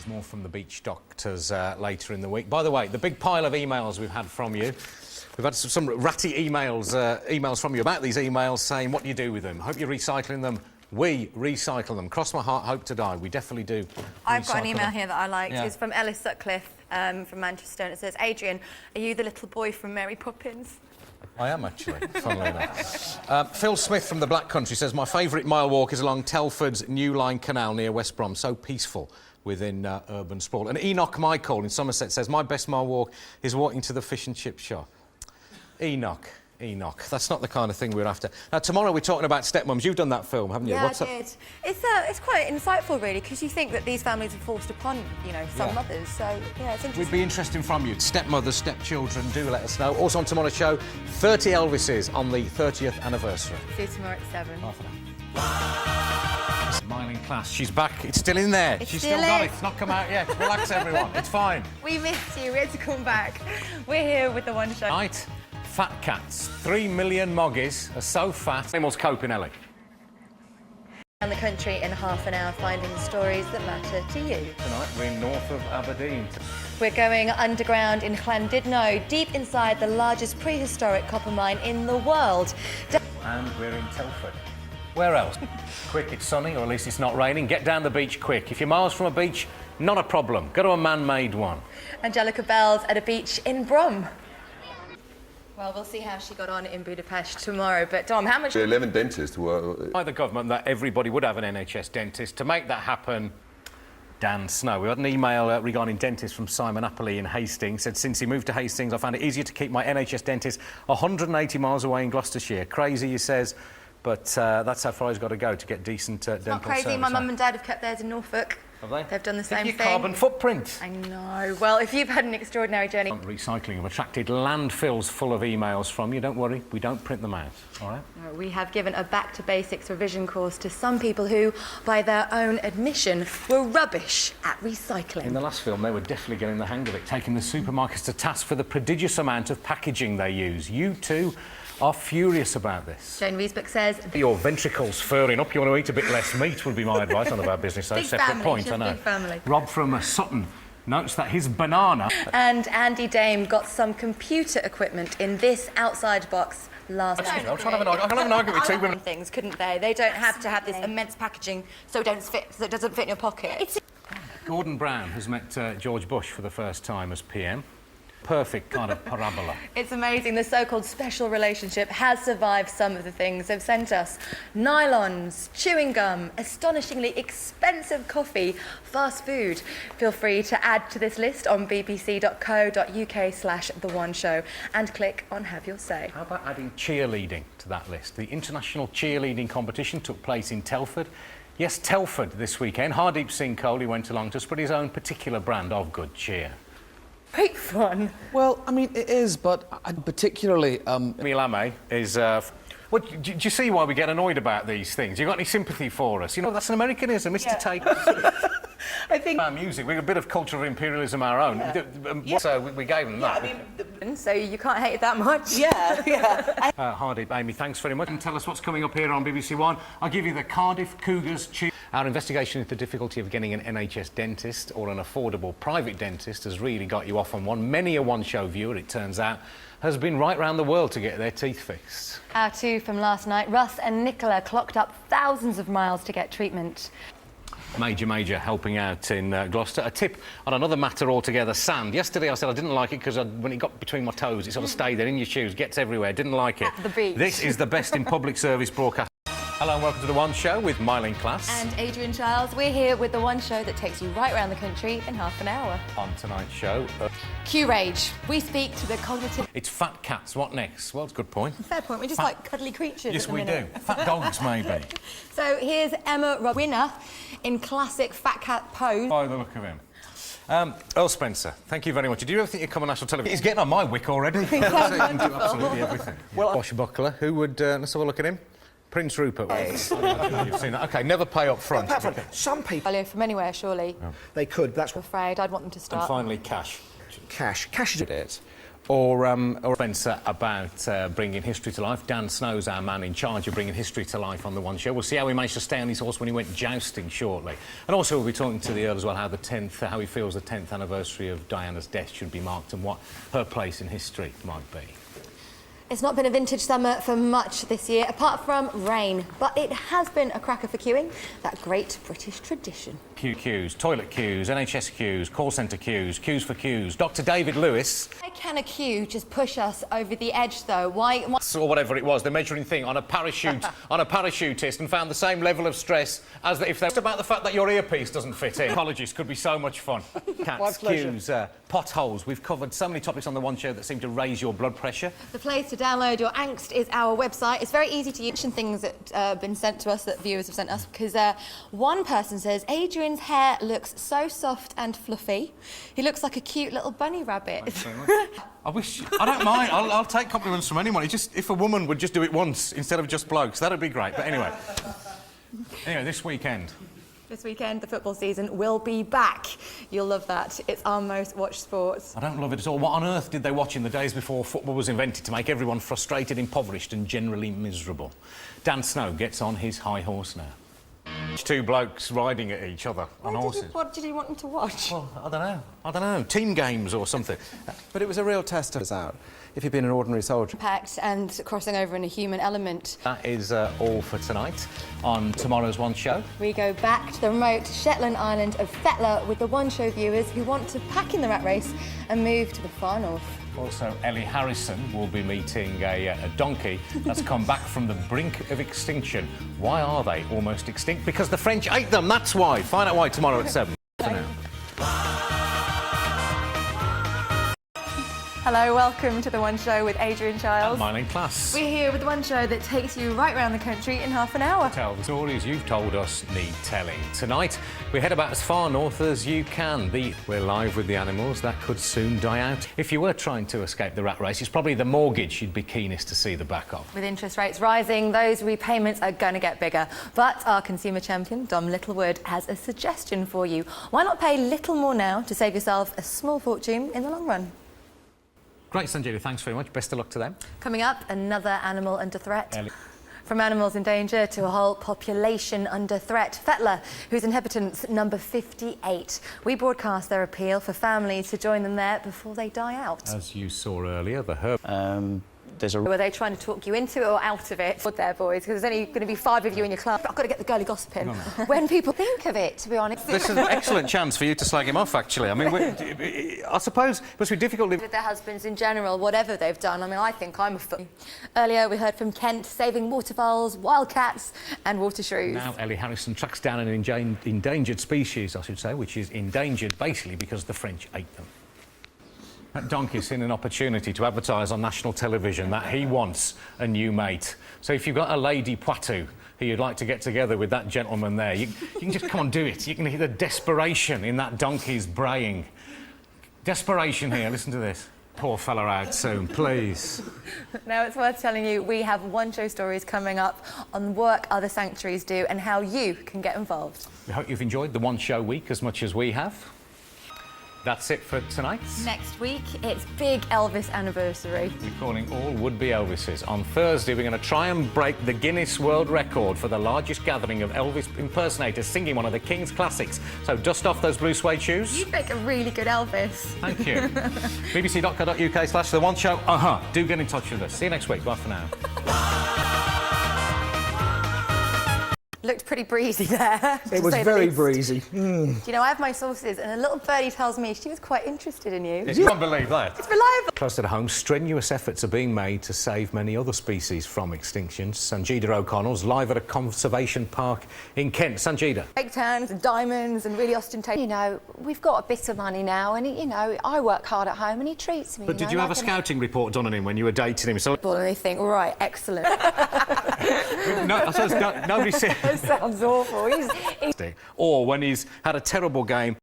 More from the beach doctors later in the week. By the way, the big pile of emails we've had from you. We've had some ratty emails from you about these emails saying what do you do with them. Hope you're recycling them. We recycle them. Cross my heart, hope to die. We definitely do. I've got an email here that I liked. Yeah. It's from Ellis Sutcliffe from Manchester, and it says, Adrian, are you the little boy from Mary Poppins? I am, actually, funnily enough. Phil Smith from the Black Country says, my favourite mile walk is along Telford's New Line Canal near West Brom. So peaceful within urban sprawl. And Enoch Michael in Somerset says, my best mile walk is walking to the fish and chip shop. Enoch, that's not the kind of thing we're after. Now, tomorrow we're talking about stepmoms. You've done that film, haven't you? Yeah, I did. It's quite insightful, really, because you think that these families are forced upon, you know, some mothers. So, yeah, it's interesting. We'd be interested from you. Stepmothers, stepchildren, do let us know. Also on tomorrow's show, 30 Elvises on the 30th anniversary. See you tomorrow at 7. Half an hour. Myleene Klass, she's back. It's still in there. She's still got it. It's not come out yet. Relax, everyone. It's fine. We missed you. We had to come back. We're here with the One Show. Right. Fat cats. 3 million moggies are so fat. Animals coping, Ellie. Around the country in half an hour, finding the stories that matter to you. Tonight we're north of Aberdeen. We're going underground in Llandudno, deep inside the largest prehistoric copper mine in the world. And we're in Telford. Where else? Quick, it's sunny, or at least it's not raining. Get down the beach quick. If you're miles from a beach, not a problem. Go to a man-made one. Angelica Bell's at a beach in Brum. Well, we'll see how she got on in Budapest tomorrow. But, Dom, how much... 11 dentists were... By the government that everybody would have an NHS dentist. To make that happen, Dan Snow. We had an email regarding dentists from Simon Appley in Hastings. Said, since he moved to Hastings, I found it easier to keep my NHS dentist 180 miles away in Gloucestershire. Crazy, he says, but that's how far he's got to go to get decent dental service. Not crazy. My mum and dad have kept theirs in Norfolk. Have they? They've done the same thing. Carbon footprint. I know. Well, if you've had an extraordinary journey... Recycling have attracted landfills full of emails from you. Don't worry, we don't print them out, all right? No, we have given a back-to-basics revision course to some people who, by their own admission, were rubbish at recycling. In the last film, they were definitely getting the hang of it, taking the supermarkets to task for the prodigious amount of packaging they use. You too are furious about this. Jane Wiesbeck says... Your ventricles furring up. You want to eat a bit less meat would be my advice on about business. So separate point, I know. Big family. Rob from Sutton notes that his banana... And Andy Dame got some computer equipment in this outside box last night. I'm trying to have an argument. I can have an argument with two women. Things, couldn't they? They don't have to have this immense packaging so it doesn't fit in your pocket. Gordon Brown has met George Bush for the first time as PM. Perfect kind of parabola. It's amazing. The so-called special relationship has survived some of the things they've sent us. Nylons, chewing gum, astonishingly expensive coffee, fast food. Feel free to add to this list on bbc.co.uk/The One Show and click on Have Your Say. How about adding cheerleading to that list? The international cheerleading competition took place in Telford. Yes, Telford this weekend. Hardeep Singh Kohli went along to spread his own particular brand of good cheer. Great fun. Well, I mean, it is, but I particularly... Myleene is... Well, do you see why we get annoyed about these things? You got any sympathy for us? You know, that's an Americanism, Mr. Tate. I think... Our music, we've got a bit of cultural imperialism our own. Yeah. So we gave them that. I mean, so you can't hate it that much. Hardeep, Amy, thanks very much. And tell us what's coming up here on BBC One. I'll give you the Cardiff Cougars cheer. Our investigation into the difficulty of getting an NHS dentist or an affordable private dentist has really got you off on one. Many a one-show viewer, it turns out, has been right round the world to get their teeth fixed. Our two from last night, Russ and Nicola, clocked up thousands of miles to get treatment. Major helping out in Gloucester. A tip on another matter altogether, sand. Yesterday I said I didn't like it because when it got between my toes, it sort of stayed there in your shoes, gets everywhere, didn't like it. At the beach. This is the best in public service broadcast. Hello and welcome to The One Show with Myleene Klass. And Adrian Childs. We're here with The One Show that takes you right around the country in half an hour. On tonight's show... Q-Rage. We speak to the cognitive... It's fat cats. What next? Well, it's a good point. Fair point. We're just like cuddly creatures. Yes, we do. Fat dogs, maybe. So here's Emma winner in classic fat cat pose. By the look of him. Earl Spencer, thank you very much. Did you ever think you'd come on national television? He's getting on my wick already. He can do absolutely everything. Well, Buckler, who would... let's have a look at him. Prince Rupert. Yes. You've seen that. OK, never pay up front. Some people... From anywhere, surely. They could, that's I'm afraid I'd want them to start. And finally, cash. Cash is it. or Spencer about bringing history to life. Dan Snow's our man in charge of bringing history to life on the One Show. We'll see how he managed to stay on his horse when he went jousting shortly. And also we'll be talking to the Earl as well, how he feels the 10th anniversary of Diana's death should be marked and what her place in history might be. It's not been a vintage summer for much this year, apart from rain, but it has been a cracker for queuing, that great British tradition. Queues, toilet queues, NHS queues, call centre queues, queues for queues. Dr David Lewis... Why can a queue just push us over the edge, though? Why... Or whatever it was, the measuring thing on a parachute, on a parachutist, and found the same level of stress as if they're just about the fact that your earpiece doesn't fit in. Apologies, could be so much fun. Cats, queues, potholes. We've covered so many topics on the One Show that seem to raise your blood pressure. The place to download your angst is our website. It's very easy to use things that have been sent to us, that viewers have sent us, because one person says, Adrian's hair looks so soft and fluffy. He looks like a cute little bunny rabbit. I don't mind. I'll take compliments from anyone. It's just if a woman would just do it once instead of just blokes, that'd be great. But anyway, this weekend. This weekend, the football season will be back. You'll love that. It's our most watched sport. I don't love it at all. What on earth did they watch in the days before football was invented to make everyone frustrated, impoverished and generally miserable? Dan Snow gets on his high horse now. Two blokes riding at each other on horses. What did you want them to watch? Well, I don't know. Team games or something. But it was a real test of us out. If you'd been an ordinary soldier. Packed and crossing over in a human element. That is all for tonight on tomorrow's One Show. We go back to the remote Shetland island of Fetler with the One Show viewers who want to pack in the rat race and move to the far north. Also, Ellie Harrison will be meeting a donkey that's come back from the brink of extinction. Why are they almost extinct? Because the French ate them, that's why. Find out why tomorrow at 7. For now. Hello, welcome to The One Show with Adrian Giles. And Myleene Klass. We're here with The One Show that takes you right around the country in half an hour. Tell the stories you've told us need telling. Tonight, we head about as far north as you can. We're live with the animals that could soon die out. If you were trying to escape the rat race, it's probably the mortgage you'd be keenest to see the back of. With interest rates rising, those repayments are going to get bigger. But our consumer champion, Dom Littlewood, has a suggestion for you. Why not pay little more now to save yourself a small fortune in the long run? Great, Sanjita. Thanks very much. Best of luck to them. Coming up, another animal under threat. Ellie. From animals in danger to a whole population under threat. Fetler, whose inhabitants number 58. We broadcast their appeal for families to join them there before they die out. As you saw earlier, the herb... Were they trying to talk you into it or out of it? Good there, boys, because there's only going to be 5 of you in your club. I've got to get the girly gossip in. When people think of it, to be honest. This is an excellent chance for you to slag him off, actually. I mean, I suppose it must be difficult... With their husbands in general, whatever they've done. I mean, I think I'm a fool. Earlier, we heard from Kent saving waterfowls, wildcats and water shrews. Now, Ellie Harrison tracks down an endangered species, I should say, which is endangered basically because the French ate them. That donkey's seen an opportunity to advertise on national television that he wants a new mate. So if you've got a lady Poitou who you'd like to get together with that gentleman there, you can just come on, do it. You can hear the desperation in that donkey's braying. Desperation here, listen to this. Poor fella out soon, please. Now, it's worth telling you, we have One Show stories coming up on work other sanctuaries do and how you can get involved. We hope you've enjoyed the One Show week as much as we have. That's it for tonight. Next week, it's Big Elvis anniversary. We're calling all would-be Elvises. On Thursday, we're going to try and break the Guinness World Record for the largest gathering of Elvis impersonators singing one of the King's classics. So dust off those blue suede shoes. You'd make a really good Elvis. Thank you. bbc.co.uk/The One Show. Do get in touch with us. See you next week. Bye for now. Looked pretty breezy there. It was very breezy. Do you know, I have my sources, and a little birdie tells me she was quite interested in you. You can't believe that. It's reliable. Close to home, strenuous efforts are being made to save many other species from extinction. Sanjita O'Connell's live at a conservation park in Kent. Sanjita. Fake tans and diamonds and really ostentatious. You know, we've got a bit of money now, and, you know, I work hard at home and he treats me. But did you have a scouting report done on him when you were dating him? So... And they think, right, excellent. No, I suppose nobody said... That sounds awful. Or when he's had a terrible game